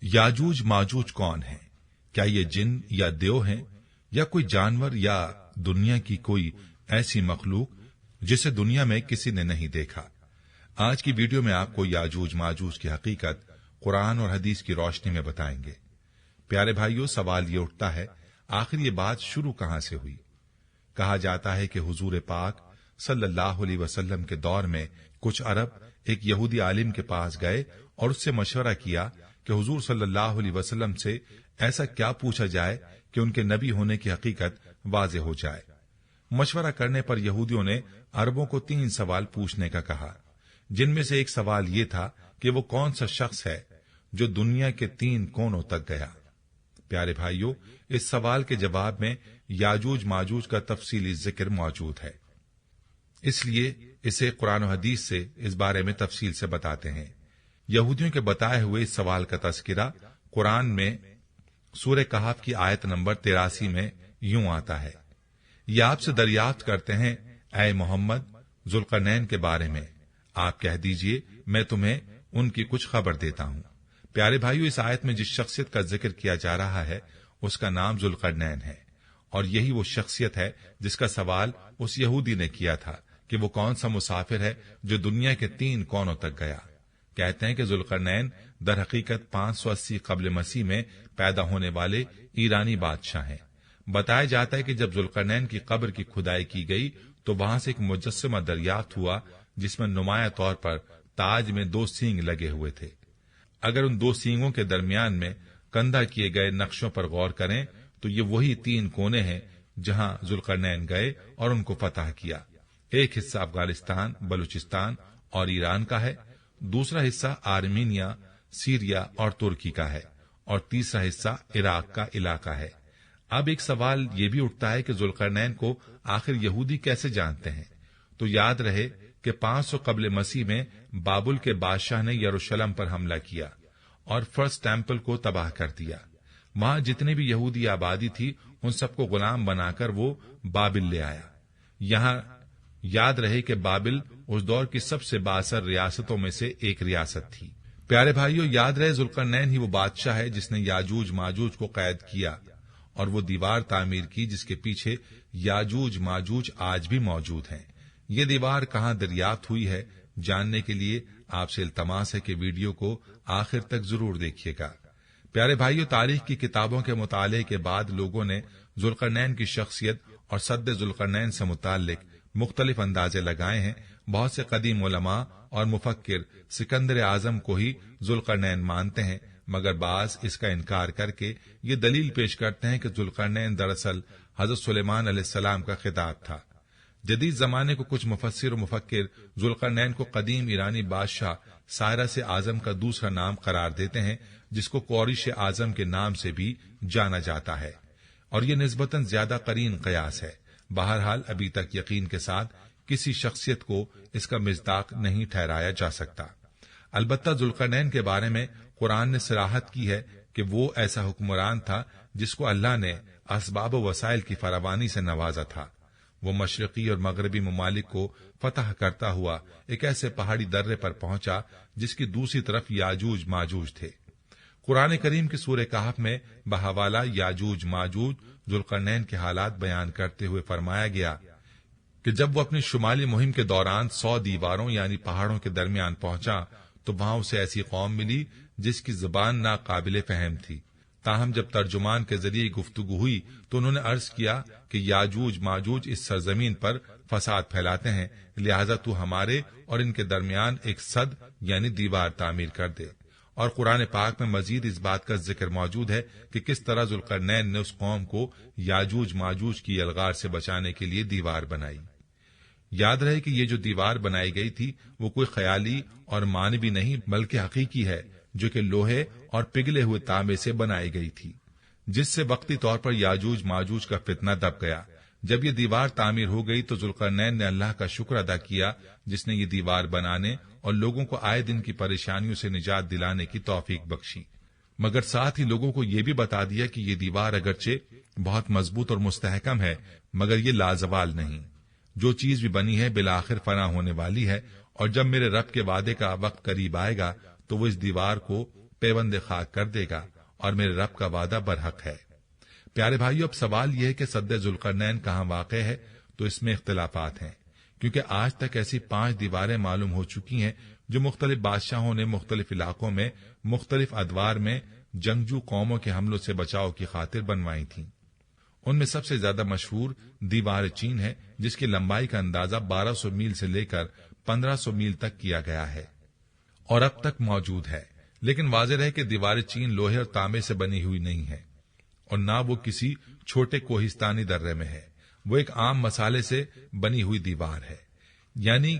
याजूज माजूज कौन है? क्या ये जिन या देव हैं या कोई जानवर या दुनिया की कोई ऐसी मखलूक जिसे दुनिया में किसी ने नहीं देखा? आज की वीडियो में आपको याजूज माजूज की हकीकत कुरान और हदीस की रोशनी में बताएंगे। प्यारे भाइयों, सवाल ये उठता है, आखिर ये बात शुरू कहां से हुई? कहा जाता है कि हुजूर पाक सल्लल्लाहु अलैहि वसल्लम के दौर में कुछ अरब एक यहूदी आलिम के पास गए और उससे मशवरा किया कि हुजूर सल्लल्लाहु अलैहि वसल्लम से ऐसा क्या पूछा जाए कि उनके नबी होने की हकीकत वाज़ेह हो जाए। मशवरा करने पर यहूदियों ने अरबों को 3 सवाल पूछने का कहा, जिनमें से एक सवाल ये था कि वो कौन सा शख्स है जो दुनिया के 3 कोनों तक गया। प्यारे भाइयों, इस सवाल के जवाब में याजूज माजूज का तफसीली जिक्र मौजूद है, इसलिए इसे कुरान और हदीस से इस बारे में तफसील से बताते हैं। यहूदियों के बताए हुए इस सवाल का तस्किरा कुरान में सूरह कहफ की आयत नंबर 83 में यूं आता है, ये आपसे दरियाफ्त करते हैं ऐ मोहम्मद जुल्करनैन के बारे में, आप कह दीजिए मैं तुम्हें उनकी कुछ खबर देता हूं। प्यारे भाइयों, इस आयत में जिस शख्सियत का जिक्र किया जा रहा है उसका नाम जुल्करनैन है, और यही वो शख्सियत है जिसका सवाल उस यहूदी ने किया था कि वो कौन सा मुसाफिर है जो दुनिया के 3 कोनों तक गया। कहते हैं कि जुल्करनैन दर हकीकत 580 कब्ल मसीह में पैदा होने वाले ईरानी बादशाह हैं। बताया जाता है कि जब जुल्करनैन की कब्र की खुदाई की गई तो वहां से एक मुजस्समा दरियाफ्त हुआ जिसमें नुमाया तौर पर ताज में 2 सींग लगे हुए थे। अगर उन 2 सींगों के दरमियान में कंधा किए गए नक्शों पर गौर करें तो ये वही 3 कोने हैं जहां जुल्करनैन गए और उनको फतह किया। एक हिस्सा अफगानिस्तान, बलूचिस्तान और ईरान का है, दूसरा हिस्सा आर्मीनिया, सीरिया और तुर्की का है, और तीसरा हिस्सा इराक का इलाका है। अब एक सवाल ये भी उठता है कि जुल्करनैन को आखिर यहूदी कैसे जानते हैं? तो याद रहे कि 500 कब्ल मसीह में बाबुल के बादशाह ने यरूशलेम पर हमला किया और फर्स्ट टेम्पल को तबाह कर दिया। वहां जितने भी यहूदी आबादी थी उन सबको गुलाम बनाकर वो बाबिल ले आया। यहां याद रहे कि बाबिल उस दौर की सबसे बासर रियासतों में से एक रियासत थी। प्यारे भाइयों, याद रहे जुल्करनैन ही वो बादशाह है जिसने याजूज माजूज को कैद किया और वो दीवार तामीर की जिसके पीछे याजूज माजूज आज भी मौजूद हैं। ये दीवार कहां दरियाफ्त हुई है, जानने के लिए आपसे इल्तमास है कि वीडियो को आखिर तक जरूर देखिएगा। प्यारे भाइयों, तारीख की किताबों के मुताले के बाद लोगों ने जुल्करनैन की शख्सियत और सद्द जुल्करनैन से मुताल्लिक मुख्तलिफ अंदाजे लगाए हैं। बहुत से कदीम उलमा और मुफक्किर सिकंदर आजम को ही जुल्करनैन मानते हैं, मगर बाज इसका इनकार करके ये दलील पेश करते हैं कि जुल्करनैन दरअसल हजरत सुलेमान अलैहिस्सलाम का खिताब था। जदीद जमाने को कुछ मुफस्सिर और मुफक्किर जुल्करनैन को कदीम ईरानी बादशाह सायरस आजम का दूसरा नाम करार देते हैं, जिसको कोरिश आजम के नाम से भी जाना जाता है, और ये निस्बतन ज्यादा करीन कयास है। बहरहाल अभी तक यकीन के साथ किसी शख्सियत को इसका मिज़दाक नहीं ठहराया जा सकता। अलबत्ता जुल्करनैन के बारे में कुरान ने सराहत की है कि वो ऐसा हुक्मरान था जिसको अल्लाह ने असबाब व वसाइल की फरावानी से नवाजा था। वो मशरकी और मगरबी ममालिक को फतह करता हुआ एक ऐसे पहाड़ी दर्रे पर पहुंचा जिसकी दूसरी तरफ याजूज माजूज थे। कुरान करीम की सूरह कहफ में बहवाला याजूज माजूज जुल्करनैन के हालात बयान करते हुए फरमाया गया कि जब वो अपनी शुमाली मुहिम के दौरान 100 दीवारों यानी पहाड़ों के दरमियान पहुंचा तो वहां उसे ऐसी कौम मिली जिसकी जुबान नाकाबिले फहम थी। ताहम जब तर्जुमान के जरिए गुफ्तगू हुई तो उन्होंने अर्ज किया कि याजूज माजूज इस सरजमीन पर फसाद फैलाते हैं, लिहाजा तू हमारे और इनके दरमियान एक सद यानी दीवार तामीर कर दे। और कुरान पाक में मजीद इस बात का जिक्र मौजूद है कि किस तरह जुल्करनैन ने उस कौम को याजूज माजूज की अलगार से बचाने के लिए दीवार बनाई। याद रहे कि ये जो दीवार बनाई गई थी वो कोई ख्याली और मानवी नहीं बल्कि हकीकी है, जो कि लोहे और पिघले हुए तांबे से बनाई गई थी, जिससे वक्ती तौर पर याजूज माजूज का फितना दब गया। जब ये दीवार तामीर हो गई तो जुल्करनैन ने अल्लाह का शुक्र अदा किया जिसने ये दीवार बनाने और लोगों को आए दिन की परेशानियों से निजात दिलाने की तौफीक बख्शी, मगर साथ ही लोगों को ये भी बता दिया कि ये दीवार अगरचे बहुत मजबूत और मुस्तहकम है, मगर ये लाजवाल नहीं। जो चीज भी बनी है बिलाखिर फना होने वाली है, और जब मेरे रब के वादे का वक्त करीब आएगा तो वो इस दीवार को پیوند خاک کر دے گا اور میرے رب کا وعدہ برحق ہے۔ پیارے بھائیو، اب سوال یہ ہے کہ سد ذوالقرنین کہاں واقع ہے؟ تو اس میں اختلافات ہیں، کیونکہ آج تک ایسی 5 دیواریں معلوم ہو چکی ہیں جو مختلف بادشاہوں نے مختلف علاقوں میں مختلف ادوار میں جنگجو قوموں کے حملوں سے بچاؤ کی خاطر بنوائی تھیں۔ ان میں سب سے زیادہ مشہور دیوار چین ہے، جس کی لمبائی کا اندازہ 1200 میل سے لے کر 1500 میل تک کیا گیا ہے اور اب تک موجود ہے۔ لیکن واضح ہے کہ دیوار چین لوہے اور تانبے سے بنی ہوئی نہیں ہے، اور نہ وہ کسی چھوٹے کوہستانی درے میں ہے۔ وہ ایک عام مسالے سے بنی ہوئی دیوار ہے۔ یعنی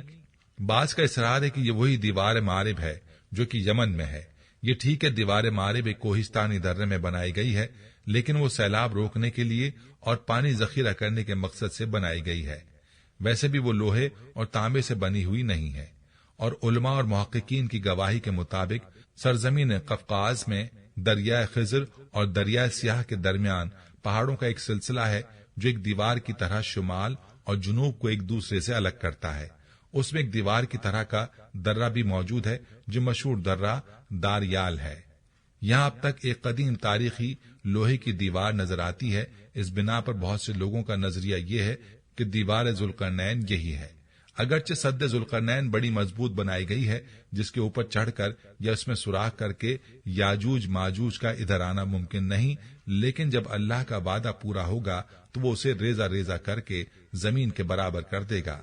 بعض کا اصرار ہے کہ یہ وہی دیوار مارب ہے جو کہ یمن میں ہے۔ یہ ٹھیک ہے، دیوار مارب ایک کوہستانی درے میں بنائی گئی ہے، لیکن وہ سیلاب روکنے کے لیے اور پانی ذخیرہ کرنے کے مقصد سے بنائی گئی ہے۔ ویسے بھی وہ لوہے اور تانبے سے بنی ہوئی نہیں ہے، اور علماء اور محققین کی گواہی کے مطابق سرزمین قفقاز میں دریائے خضر اور دریائے سیاہ کے درمیان پہاڑوں کا ایک سلسلہ ہے جو ایک دیوار کی طرح شمال اور جنوب کو ایک دوسرے سے الگ کرتا ہے۔ اس میں ایک دیوار کی طرح کا درہ بھی موجود ہے جو مشہور درہ داریال ہے۔ یہاں اب تک ایک قدیم تاریخی لوہے کی دیوار نظر آتی ہے۔ اس بنا پر بہت سے لوگوں کا نظریہ یہ ہے کہ دیوار ذوالقرنین یہی ہے۔ اگرچہ سد ذوالقرنین بڑی مضبوط بنائی گئی ہے، جس کے اوپر چڑھ کر یا اس میں سوراخ کر کے یاجوج ماجوج کا ادھر آنا ممکن نہیں، لیکن جب اللہ کا وعدہ پورا ہوگا تو وہ اسے ریزہ ریزہ کر کے زمین کے برابر کر دے گا۔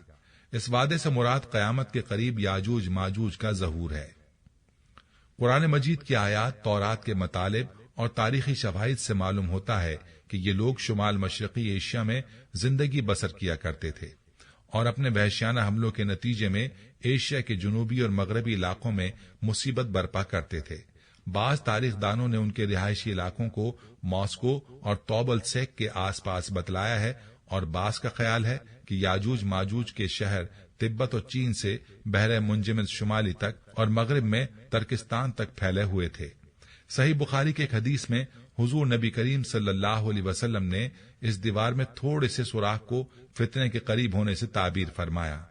اس وعدے سے مراد قیامت کے قریب یاجوج ماجوج کا ظہور ہے۔ قرآن مجید کی آیات، تورات کے مطالب اور تاریخی شواہد سے معلوم ہوتا ہے کہ یہ لوگ شمال مشرقی ایشیا میں زندگی بسر کیا کرتے تھے اور اپنے وحشیانہ حملوں کے نتیجے میں ایشیا کے جنوبی اور مغربی علاقوں میں مصیبت برپا کرتے تھے۔ بعض تاریخ دانوں نے ان کے رہائشی علاقوں کو ماسکو اور توبل سیک کے آس پاس بتلایا ہے، اور بعض کا خیال ہے کہ یاجوج ماجوج کے شہر تبت اور چین سے بحر منجمد شمالی تک اور مغرب میں ترکستان تک پھیلے ہوئے تھے۔ صحیح بخاری کے ایک حدیث میں حضور نبی کریم صلی اللہ علیہ وسلم نے اس دیوار میں تھوڑے سے سوراخ کو فتنے کے قریب ہونے سے تعبیر فرمایا۔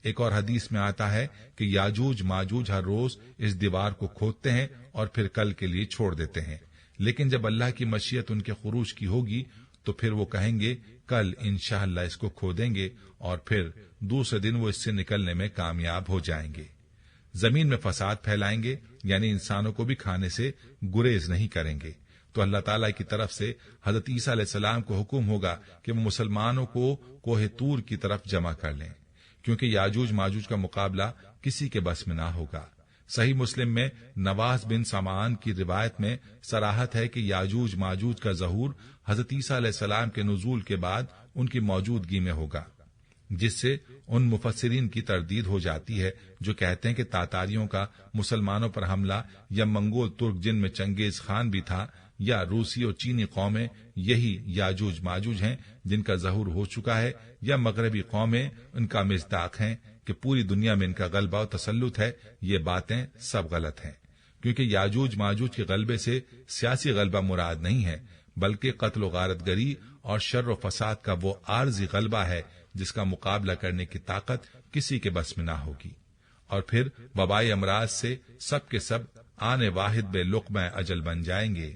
ایک اور حدیث میں آتا ہے کہ یاجوج ماجوج ہر روز اس دیوار کو کھودتے ہیں اور پھر کل کے لیے چھوڑ دیتے ہیں، لیکن جب اللہ کی مشیت ان کے خروج کی ہوگی تو پھر وہ کہیں گے کل انشاءاللہ اس کو کھودیں گے، اور پھر دوسرے دن وہ اس سے نکلنے میں کامیاب ہو جائیں گے۔ زمین میں فساد پھیلائیں گے، یعنی انسانوں کو بھی کھانے سے گریز نہیں کریں گے۔ تو اللہ تعالیٰ کی طرف سے حضرت عیسیٰ علیہ السلام کو حکم ہوگا کہ وہ مسلمانوں کو کوہ طور کی طرف جمع کر لیں، کیونکہ یاجوج ماجوج کا مقابلہ کسی کے بس میں نہ ہوگا۔ صحیح مسلم میں نواز بن سمعان کی روایت میں صراحت ہے کہ یاجوج ماجوج کا ظہور حضرت عیسیٰ علیہ السلام کے نزول کے بعد ان کی موجودگی میں ہوگا، جس سے ان مفسرین کی تردید ہو جاتی ہے جو کہتے ہیں کہ تاتاریوں کا مسلمانوں پر حملہ یا منگول ترک جن میں چنگیز خان بھی تھا یا روسی اور چینی قومیں یہی یاجوج ماجوج ہیں جن کا ظہور ہو چکا ہے، یا مغربی قومیں ان کا مصداق ہیں کہ پوری دنیا میں ان کا غلبہ و تسلط ہے۔ یہ باتیں سب غلط ہیں، کیونکہ یاجوج ماجوج کے غلبے سے سیاسی غلبہ مراد نہیں ہے، بلکہ قتل و غارت گری اور شر و فساد کا وہ عارضی غلبہ ہے جس کا مقابلہ کرنے کی طاقت کسی کے بس میں نہ ہوگی۔ اور پھر وبائی امراض سے سب کے سب آنے واحد بے لقمہ اجل بن جائیں گے۔